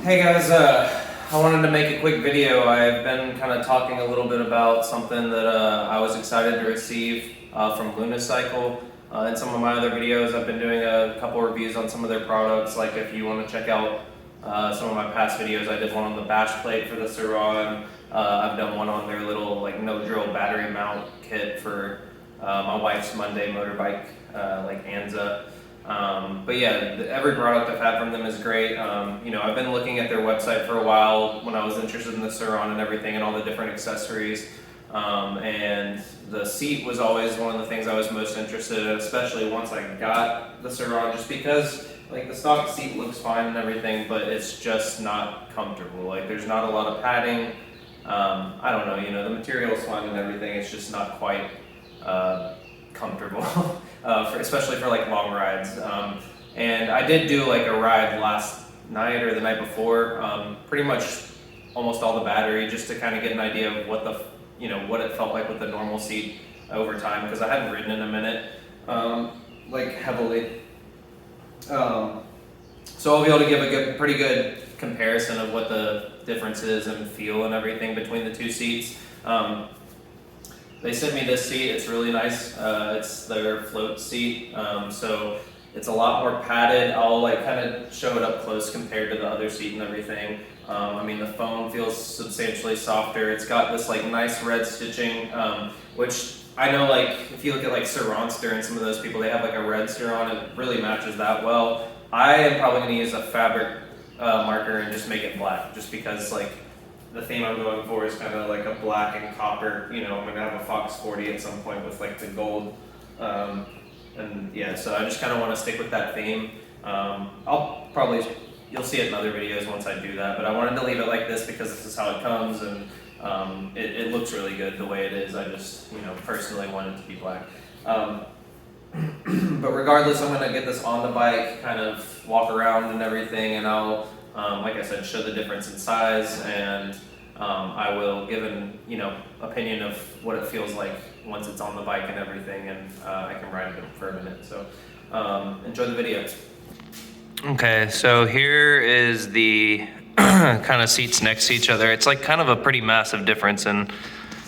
Hey guys, I wanted to make a quick video. I've been kind of talking a little bit about something that I was excited to receive from Lunicycle. In some of my other videos, I've been doing a couple reviews on some of their products. Like if you want to check out some of my past videos, I did one on the bash plate for the Suron. I've done one on their little like no drill battery mount kit for my wife's Monday motorbike, like Anza. But yeah, every product I've had from them is great. I've been looking at their website for a while when I was interested in the Suron and everything and all the different accessories. And the seat was always one of the things I was most interested in, especially once I got the Suron, just because like the stock seat looks fine and everything, but it's just not comfortable. Like there's not a lot of padding. I don't know, the material is fine and everything. It's just not quite comfortable, especially for like long rides. And I did do like a ride last night or the night before, pretty much almost all the battery, just to kind of get an idea of what what it felt like with the normal seat over time, because I hadn't ridden in a minute, like heavily. So I'll be able to give a pretty good comparison of what the difference is in feel and everything between the two seats. They sent me this seat. It's really nice. It's their float seat, so it's a lot more padded. I'll like kind of show it up close compared to the other seat and everything. The foam feels substantially softer. It's got this like nice red stitching, which I know like if you look at like Suronster and some of those people, they have like a red Suron and it really matches that well. I am probably going to use a fabric marker and just make it black, just because like the theme I'm going for is kind of like a black and copper. I'm going to have a Fox 40 at some point with like the gold. And yeah, so I just kind of want to stick with that theme. You'll see it in other videos once I do that, but I wanted to leave it like this because this is how it comes, and it looks really good the way it is. I just, personally wanted it to be black. But regardless, I'm going to get this on the bike, kind of walk around and everything, and I'll, like I said, show the difference in size, and I will give an opinion of what it feels like once it's on the bike and everything, and I can ride it for a minute. So enjoy the video. Okay, so here is the kind of seats next to each other. It's like kind of a pretty massive difference in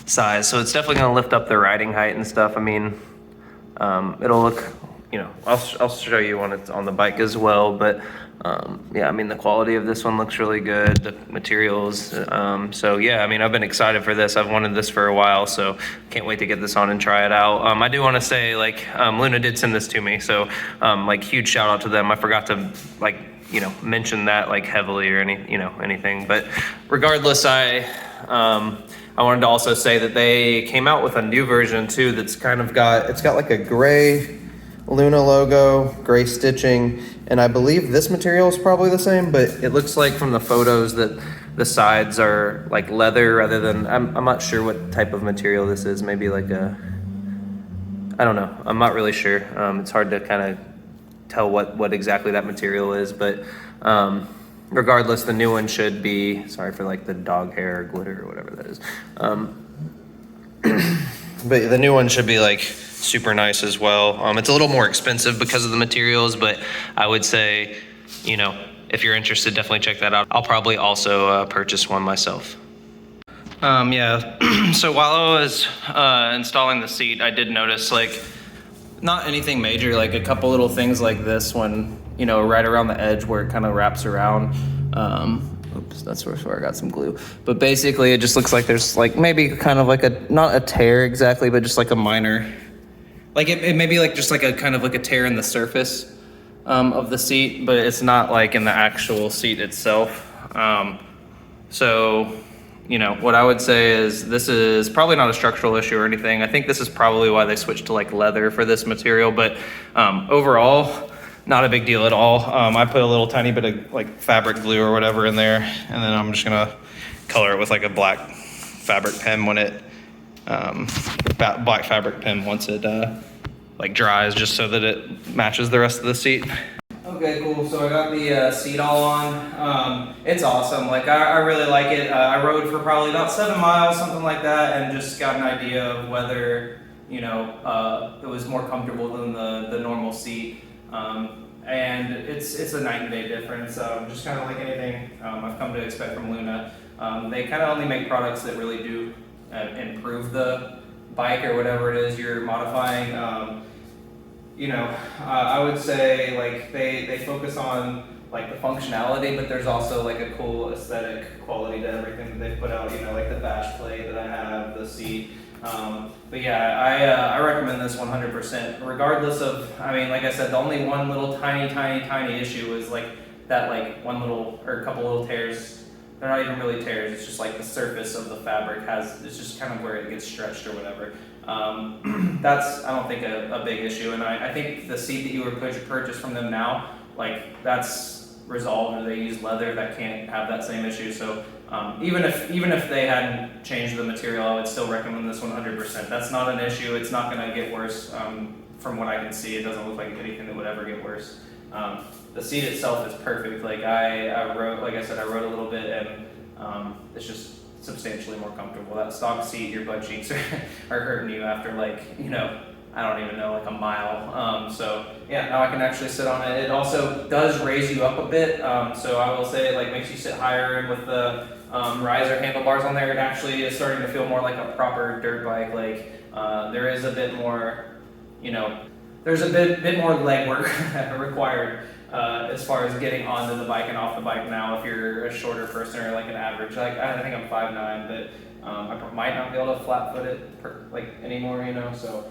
size, so it's definitely going to lift up the riding height and stuff. It'll look, I'll show you when it's on the bike as well, but the quality of this one looks really good, the materials. I've been excited for this. I've wanted this for a while, so can't wait to get this on and try it out. I do want to say, Luna did send this to me, so huge shout out to them. I forgot to mention that heavily or anything, but regardless, I wanted to also say that they came out with a new version too that's it's got like a gray Luna logo, gray stitching, and I believe this material is probably the same, but it looks like from the photos that the sides are like leather rather than, I'm not sure what type of material this is, maybe like I don't know, I'm not really sure. It's hard to kind of tell what exactly that material is, but regardless, the new one should be, sorry for like the dog hair or glitter or whatever that is. But the new one should be like super nice as well. It's a little more expensive because of the materials, but I would say, if you're interested, definitely check that out. I'll probably also purchase one myself. So while I was installing the seat, I did notice not anything major, like a couple little things like this one, right around the edge where it kind of wraps around. Oops, that's where I got some glue. But basically it just looks like there's maybe kind of not a tear exactly, but just a minor, it may be just a kind of a tear in the surface of the seat, but it's not in the actual seat itself. What I would say is this is probably not a structural issue or anything. I think this is probably why they switched to leather for this material, but overall, not a big deal at all. I put a little tiny bit of fabric glue or whatever in there, and then I'm just gonna color it with a black fabric pen when it, black fabric pen once it dries, just so that it matches the rest of the seat. Okay, cool. So I got the seat all on. It's awesome. I really like it. I rode for probably about 7 miles, something like that, and just got an idea of whether it was more comfortable than the normal seat. and it's a night and day difference. Just kind of like anything I've come to expect from Luna. They kind of only make products that really do improve the bike or whatever it is you're modifying. I would say like they focus on like the functionality, but there's also like a cool aesthetic quality to everything that they put out. Like the bash plate that I have, the seat. But yeah, I recommend this 100%. Regardless of, like I said, the only one little tiny issue is like that like one little or a couple little tears. They're not even really tears. It's just like the surface of the fabric it's just kind of where it gets stretched or whatever. That's, I don't think, a big issue. And I think the seat that you would purchase from them now, like that's resolved, or they use leather that can't have that same issue. So even if they hadn't changed the material, I would still recommend this 100%. That's not an issue. It's not going to get worse. From what I can see, it doesn't look like anything that would ever get worse. The seat itself is perfect. Like I rode a little bit, and it's just substantially more comfortable. That stock seat, your butt cheeks are hurting you after like, I don't even know, like a mile. So yeah, now I can actually sit on it. It also does raise you up a bit. So I will say it like makes you sit higher, and with the riser handlebars on there, it actually is starting to feel more like a proper dirt bike. Like there is a bit more, there's a bit more leg work required as far as getting onto the bike and off the bike now if you're a shorter person or like an average. Like I think I'm 5'9", but I might not be able to flat foot it anymore, so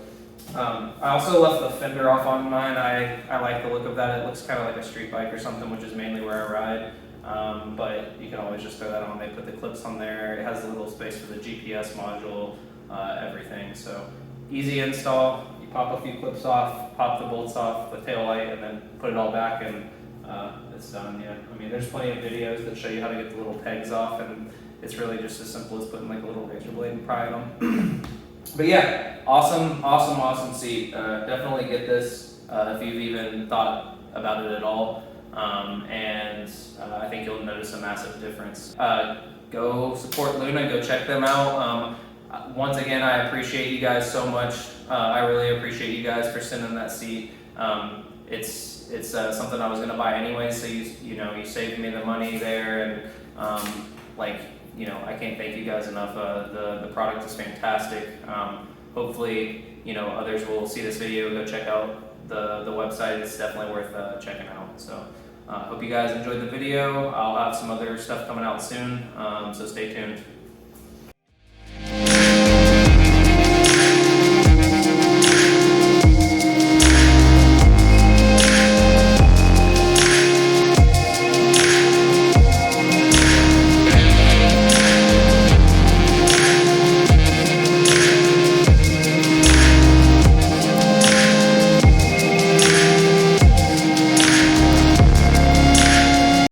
I also left the fender off on mine. I like the look of that. It looks kind of like a street bike or something, which is mainly where I ride. But you can always just throw that on. They put the clips on there. It has a little space for the GPS module, everything. So easy install. Pop a few clips off, pop the bolts off, the tail light, and then put it all back, and it's done. Yeah, there's plenty of videos that show you how to get the little pegs off, and it's really just as simple as putting like a little razor blade and pry them. But yeah, awesome seat. Definitely get this if you've even thought about it at all, and I think you'll notice a massive difference. Go support Luna, go check them out. Once again, I appreciate you guys so much. I really appreciate you guys for sending that seat. It's something I was gonna buy anyway, so you saved me the money there, and I can't thank you guys enough. The product is fantastic. Hopefully, others will see this video, go check out the website. It's definitely worth checking out. So hope you guys enjoyed the video. I'll have some other stuff coming out soon, so stay tuned.